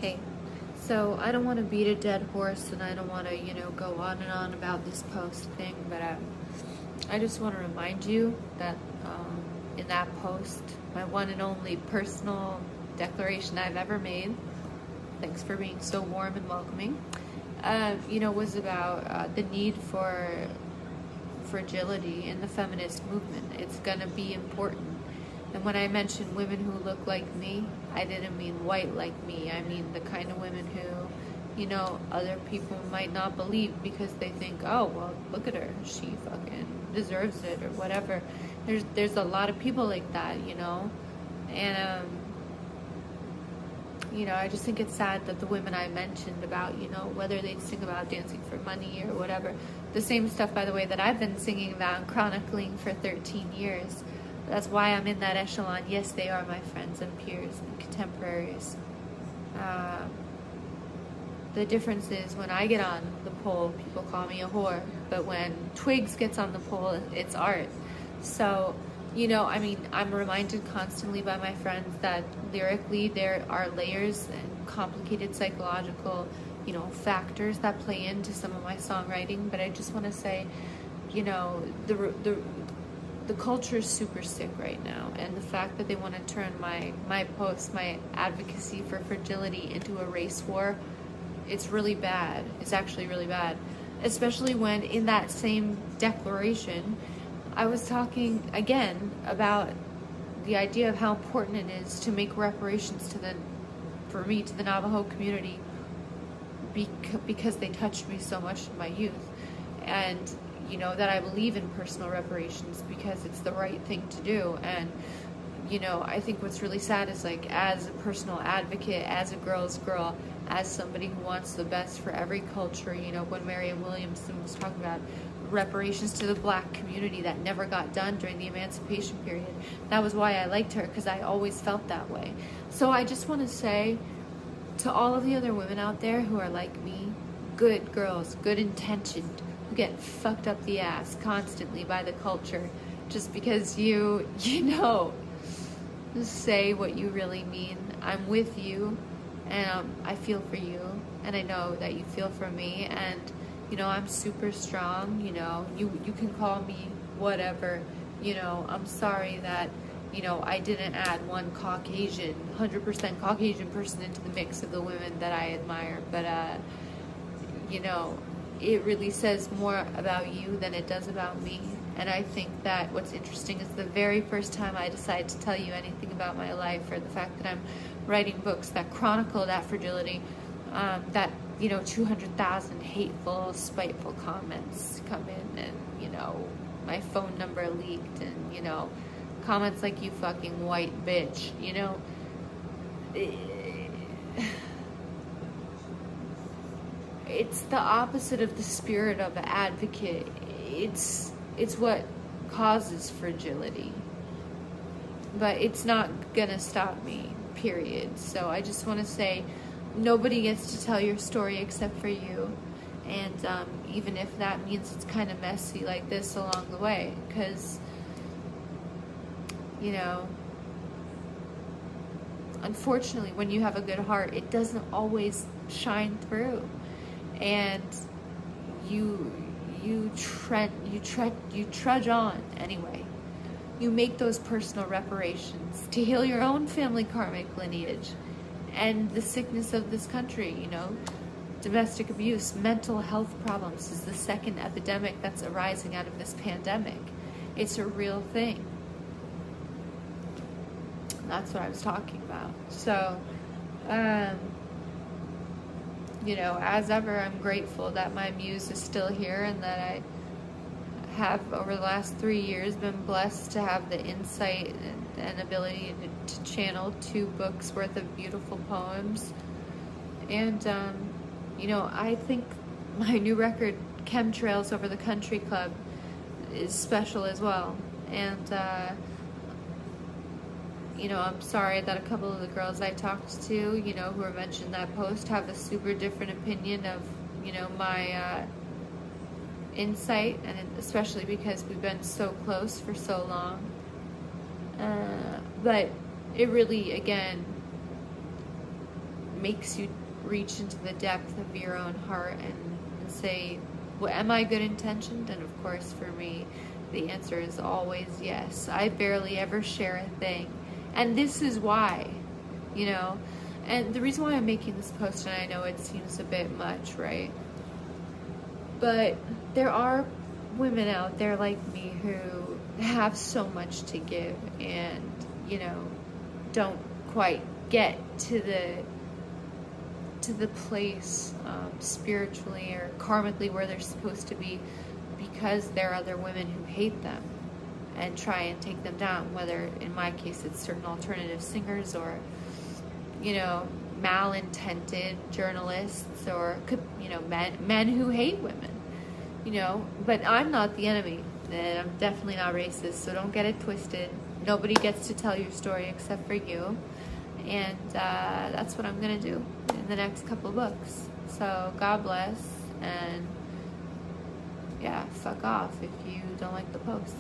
Hey, so I don't want to beat a dead horse and I don't want to, go on and on about this post thing, but I just want to remind you that in that post, my one and only personal declaration I've ever made, thanks for being so warm and welcoming, was about the need for fragility in the feminist movement. It's going to be important. And when I mentioned women who look like me, I didn't mean white like me. I mean the kind of women who, other people might not believe because they think, oh, well, look at her. She fucking deserves it or whatever. There's a lot of people like that, And, I just think it's sad that the women I mentioned about, whether they sing about dancing for money or whatever, the same stuff, by the way, that I've been singing about and chronicling for 13 years. That's why I'm in that echelon. Yes, they are my friends and peers and contemporaries. The difference is when I get on the pole, people call me a whore. But when Twigs gets on the pole, it's art. So, I'm reminded constantly by my friends that lyrically there are layers and complicated psychological, factors that play into some of my songwriting. But I just want to say, the culture is super sick right now, and the fact that they want to turn my posts, my advocacy for fragility into a race war, it's really bad. It's actually really bad, especially when in that same declaration I was talking again about the idea of how important it is to make reparations to the Navajo community because they touched me so much in my youth, and that I believe in personal reparations because it's the right thing to do. And I think what's really sad is, like, as a personal advocate, as a girl's girl, as somebody who wants the best for every culture, when Marianne Williamson was talking about reparations to the black community that never got done during the emancipation period, that was why I liked her, because I always felt that way. So I just want to say to all of the other women out there who are like me, good girls, good intentioned, who get fucked up the ass constantly by the culture just because you say what you really mean. I'm with you, and I feel for you, and I know that you feel for me, and I'm super strong. You can call me whatever. I'm sorry that I didn't add one 100% Caucasian person into the mix of the women that I admire, but it really says more about you than it does about me. And I think that what's interesting is the very first time I decide to tell you anything about my life, or the fact that I'm writing books that chronicle that fragility, that 200,000 hateful, spiteful comments come in, and my phone number leaked, and comments like, you fucking white bitch, it's the opposite of the spirit of an advocate. It's what causes fragility, but it's not gonna stop me, period. So I just want to say, nobody gets to tell your story except for you, and even if that means it's kind of messy like this along the way, because unfortunately, when you have a good heart, it doesn't always shine through, and you trudge on anyway. You make those personal reparations to heal your own family karmic lineage and the sickness of this country. Domestic abuse, mental health problems is the second epidemic that's arising out of this pandemic. It's a real thing. That's what I was talking about. So, as ever, I'm grateful that my muse is still here, and that I have, over the last 3 years, been blessed to have the insight and ability to channel 2 books worth of beautiful poems. And, I think my new record, Chemtrails Over the Country Club, is special as well. And, I'm sorry that a couple of the girls I talked to, who were mentioned in that post, have a super different opinion of, my insight, and especially because we've been so close for so long. But it really, again, makes you reach into the depth of your own heart and say, well, am I good intentioned? And of course, for me, the answer is always yes. I barely ever share a thing. And this is why, you know. And the reason why I'm making this post, and I know it seems a bit much, right? But there are women out there like me who have so much to give and, you know, don't quite get to the place spiritually or karmically where they're supposed to be, because there are other women who hate them and try and take them down, whether in my case it's certain alternative singers or, you know, malintended journalists or, you know, men who hate women, you know. But I'm not the enemy, and I'm definitely not racist, so don't get it twisted. Nobody gets to tell your story except for you. And that's what I'm going to do in the next couple of books. So God bless, and yeah, fuck off if you don't like the post.